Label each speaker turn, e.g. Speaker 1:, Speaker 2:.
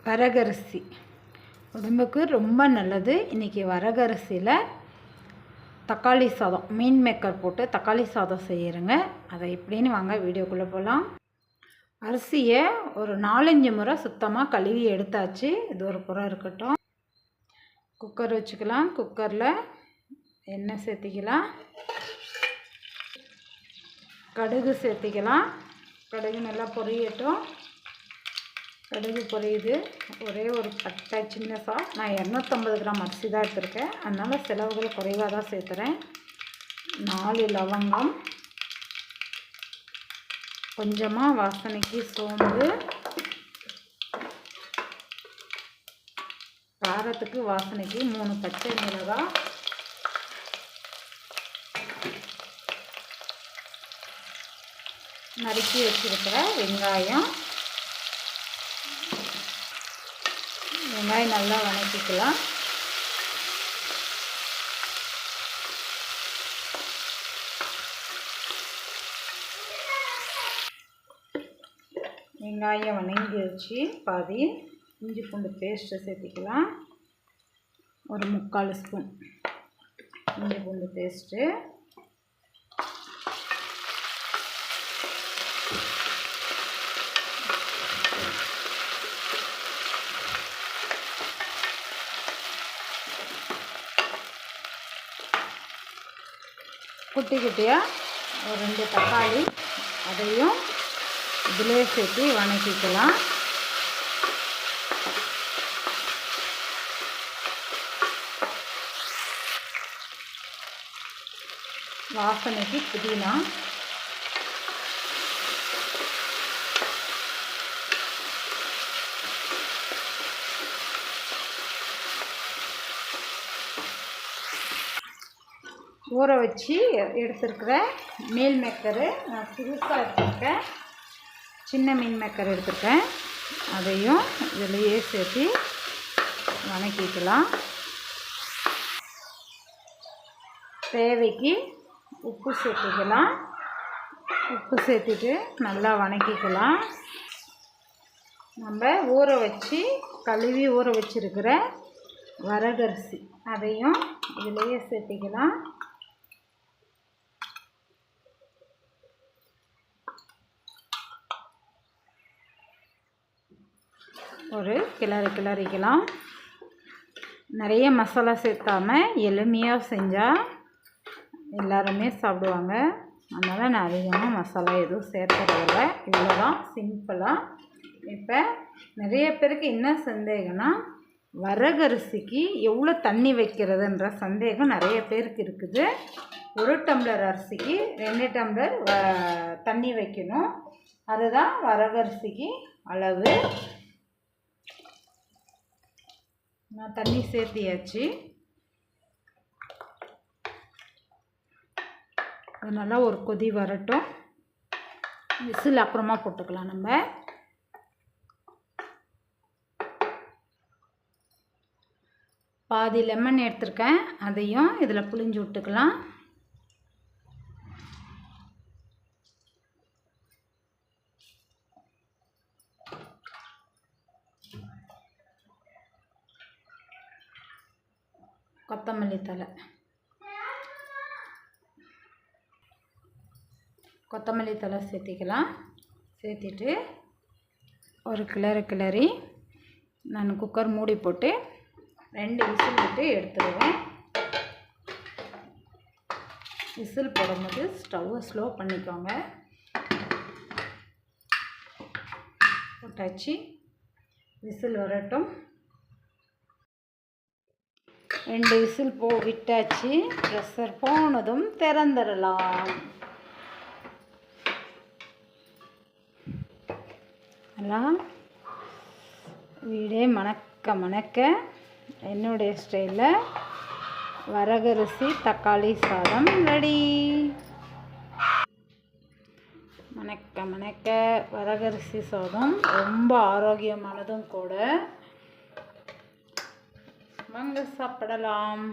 Speaker 1: வரகரிசி உடம்புக்கு ரொம்ப நல்லது. இன்றைக்கி வரகரிசியில் தக்காளி சாதம், மீன் மேக்கர் போட்டு தக்காளி சாதம் செய்கிறேங்க. அதை எப்படின்னு வாங்க வீடியோக்குள்ளே போகலாம். அரிசியை ஒரு 4-5 முறை சுத்தமாக கழுவி எடுத்தாச்சு. இது ஒரு புறம் இருக்கட்டும். குக்கர் வச்சுக்கலாம். குக்கரில் எண்ணெய் சேர்த்திக்கலாம். கடுகு சேர்த்திக்கலாம். கடுகு நல்லா பொரியட்டும். கடுகு பொரியுது. ஒரே ஒரு பட்டை சின்னதாக, நான் 250 கிராம் அரிசி தான் எடுத்திருக்கேன். அதனால் செலவுகள் குறைவாக தான் சேர்த்துறேன். 4 லவங்கம், கொஞ்சமாக வாசனைக்கு சோம்பு, காரத்துக்கு வாசனைக்கு 3 பச்சை மிளகாய், நறுக்கி வச்சுருக்கிற வெங்காயம் நல்லா வதக்கிக்கலாம். வெங்காயம் வதங்கி வச்சு பாதி இஞ்சி பூண்டு பேஸ்ட்டை சேர்த்திக்கலாம். ஒரு 3/4 ஸ்பூன் இஞ்சி பூண்டு பேஸ்ட்டு, குட்டி குட்டியாக ஒரு 2 தக்காளி, அதையும் இதிலே சேர்த்து வதக்கிக்கலாம். வாசனைக்கு புதினா, ஊற வச்சு எடுத்துருக்கிற மீல் மேக்கரு, நான் சிறுசாக எடுத்துருக்கேன், சின்ன மீன் மேக்கர் எடுத்துருக்கேன். அதையும் இதிலையே சேர்த்து வதக்கிக்கலாம். தேவைக்கு உப்பு சேர்த்துக்கலாம். உப்பு சேர்த்துட்டு நல்லா வதக்கிக்கலாம். நம்ம ஊற வச்சு கழுவி ஊற வச்சுருக்கிற வரகரிசி, அதையும் இதிலையே சேர்த்துக்கலாம். ஒரு கிளறிக்கலாம். நிறைய மசாலா சேர்த்தாமல் எளிமையாக செஞ்சால் எல்லாருமே சாப்பிடுவாங்க. அதனால் நான் அதிகமாக மசாலா எதுவும் சேர்த்துறதில்ல. இவ்வளோதான், சிம்பிளாக. இப்போ நிறைய பேருக்கு என்ன சந்தேகம்னா, வரகரிசிக்கு எவ்வளோ தண்ணி வைக்கிறதுன்ற சந்தேகம் நிறைய பேருக்கு இருக்குது. 1 டம்ளர் அரிசிக்கு 2 டம்ளர் தண்ணி வைக்கணும். அதுதான் வரகரிசிக்கு அளவு. நான் தண்ணி சேர்த்தியாச்சு. அது நல்லா ஒரு கொதி வரட்டும். விசில் அப்புறமா போட்டுக்கலாம். நம்ம பாதி லெமன் எடுத்துருக்கேன், அதையும் இதில் புழிஞ்சு விட்டுக்கலாம். கொத்தமல்லி தழை சேர்த்திக்கலாம். சேர்த்திட்டு ஒரு கிளறி நான் குக்கர் மூடி போட்டு 2 விசில் விட்டு எடுத்துடுவேன். விசில் போடும்போது ஸ்டவ்வை ஸ்லோ பண்ணிக்கோங்க. போட்டாச்சு. விசில் வரட்டும். 2 விசில் விட்டாச்சு. ப்ரெஷர் போனதும் திறந்துடலாம். எல்லாம் வீடே மணக்க என்னுடைய ஸ்டைலில் வரகரிசி தக்காளி சாதம் ரெடி. மணக்க வரகரிசி சாதம் ரொம்ப ஆரோக்கியமானதும் கூட. வாங்க சாப்பிடலாம்.